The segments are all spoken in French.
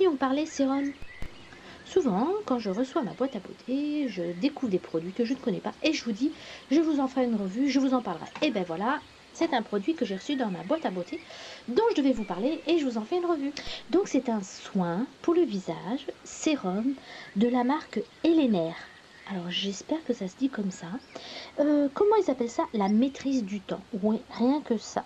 vous parler sérum. Souvent, quand je reçois ma boîte à beauté, je découvre des produits que je ne connais pas et je vous dis, je vous en ferai une revue, je vous en parlerai. Et ben voilà, c'est un produit que j'ai reçu dans ma boîte à beauté dont je devais vous parler et je vous en fais une revue. Donc c'est un soin pour le visage, sérum de la marque Elenaire. Alors j'espère que ça se dit comme ça. Comment ils appellent ça? La maîtrise du temps. Oui, rien que ça.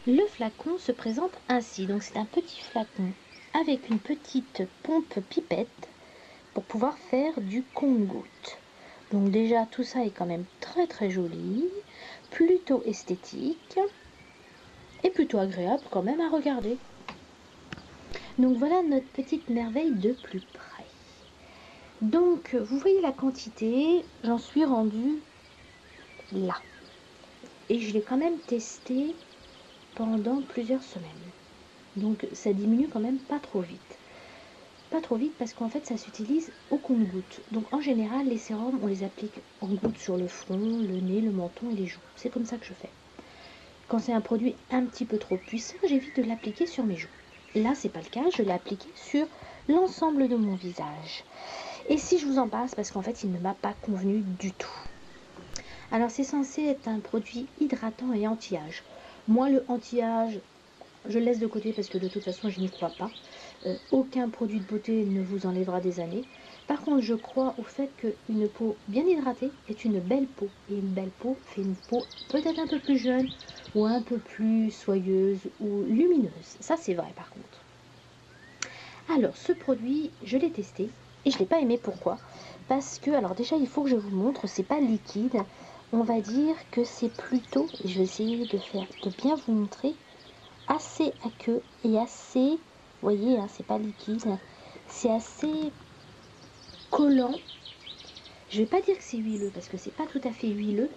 Le flacon se présente ainsi, donc c'est un petit flacon avec une petite pompe pipette pour pouvoir faire du compte-gouttes. Donc déjà tout ça est quand même très très joli, plutôt esthétique et plutôt agréable quand même à regarder. Donc voilà notre petite merveille de plus près. Donc vous voyez la quantité, j'en suis rendue là. Et je l'ai quand même testé pendant plusieurs semaines. Donc ça diminue quand même pas trop vite. Pas trop vite parce qu'en fait ça s'utilise au compte-gouttes. Donc en général les sérums on les applique en gouttes sur le front, le nez, le menton et les joues. C'est comme ça que je fais. Quand c'est un produit un petit peu trop puissant, j'évite de l'appliquer sur mes joues. Là c'est pas le cas, je l'ai appliqué sur l'ensemble de mon visage. Et si je vous en passe parce qu'en fait il ne m'a pas convenu du tout. Alors c'est censé être un produit hydratant et anti-âge. Moi le anti-âge, je le laisse de côté parce que de toute façon je n'y crois pas. Aucun produit de beauté ne vous enlèvera des années. Par contre, je crois au fait qu'une peau bien hydratée est une belle peau. Et une belle peau fait une peau peut-être un peu plus jeune ou un peu plus soyeuse ou lumineuse. Ça, c'est vrai par contre. Alors, ce produit, je l'ai testé et je ne l'ai pas aimé. Pourquoi? Parce que, alors déjà, il faut que je vous montre, c'est pas liquide. On va dire que c'est plutôt, je vais essayer de bien vous montrer, assez aqueux et assez, vous voyez, hein, c'est pas liquide, c'est assez collant. Je vais pas dire que c'est huileux parce que c'est pas tout à fait huileux,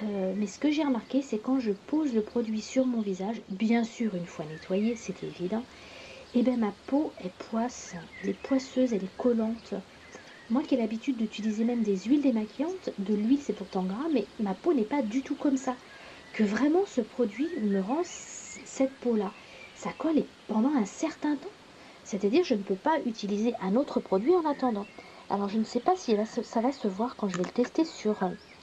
mais ce que j'ai remarqué, c'est quand je pose le produit sur mon visage, bien sûr une fois nettoyé, c'est évident, et bien ma peau elle poisse, elle est poisseuse, elle est collante. Moi qui ai l'habitude d'utiliser même des huiles démaquillantes, de l'huile c'est pourtant gras, mais ma peau n'est pas du tout comme ça. Que vraiment ce produit me rend cette peau-là. Ça colle pendant un certain temps. C'est-à-dire je ne peux pas utiliser un autre produit en attendant. Alors je ne sais pas si ça va se voir quand je vais le tester sur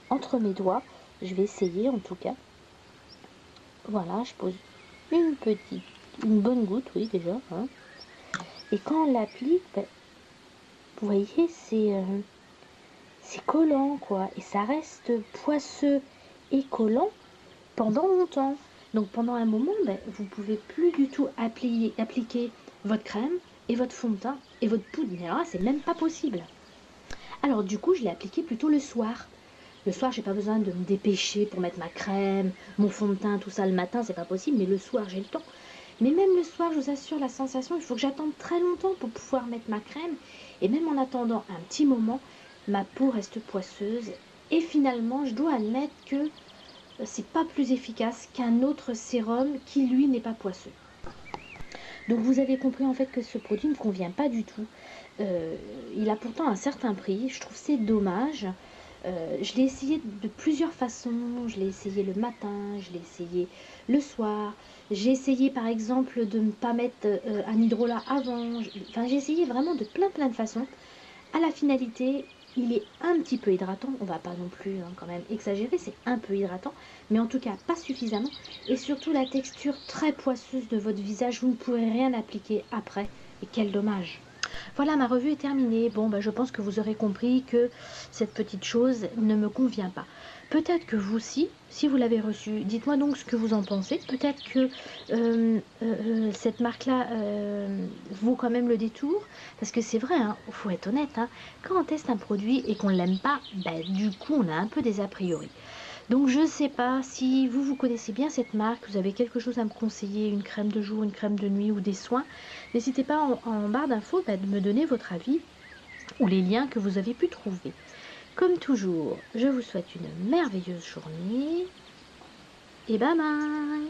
entre mes doigts. Je vais essayer en tout cas. Voilà, je pose une bonne goutte, oui déjà. Hein. Et quand on l'applique, ben, vous voyez, c'est collant quoi. Et ça reste poisseux et collant pendant longtemps. Donc pendant un moment, ben, vous ne pouvez plus du tout appliquer votre crème et votre fond de teint et votre poudre. Mais alors là, c'est même pas possible. Alors du coup, je l'ai appliqué plutôt le soir. Le soir, j'ai pas besoin de me dépêcher pour mettre ma crème, mon fond de teint, tout ça le matin, c'est pas possible. Mais le soir, j'ai le temps. Mais même le soir, je vous assure, la sensation, il faut que j'attende très longtemps pour pouvoir mettre ma crème. Et même en attendant un petit moment, ma peau reste poisseuse. Et finalement, je dois admettre que c'est pas plus efficace qu'un autre sérum qui lui n'est pas poisseux. Donc vous avez compris en fait que ce produit ne convient pas du tout. Il a pourtant un certain prix, je trouve c'est dommage. Je l'ai essayé de plusieurs façons, je l'ai essayé le matin, je l'ai essayé le soir, j'ai essayé par exemple de ne pas mettre un hydrolat avant, enfin j'ai essayé vraiment de plein de façons. À la finalité, il est un petit peu hydratant, on va pas non plus quand même exagérer, c'est un peu hydratant, mais en tout cas pas suffisamment. Et surtout la texture très poisseuse de votre visage, vous ne pourrez rien appliquer après, et quel dommage. Voilà, ma revue est terminée. Bon, bah, je pense que vous aurez compris que cette petite chose ne me convient pas. Peut-être que vous aussi, si vous l'avez reçu, dites-moi donc ce que vous en pensez. Peut-être que cette marque-là vaut quand même le détour. Parce que c'est vrai, il faut être honnête, hein, quand on teste un produit et qu'on ne l'aime pas, bah, du coup, on a un peu des a priori. Donc je ne sais pas si vous connaissez bien cette marque, vous avez quelque chose à me conseiller, une crème de jour, une crème de nuit ou des soins. N'hésitez pas en barre d'infos de me donner votre avis ou les liens que vous avez pu trouver. Comme toujours, je vous souhaite une merveilleuse journée et bye bye.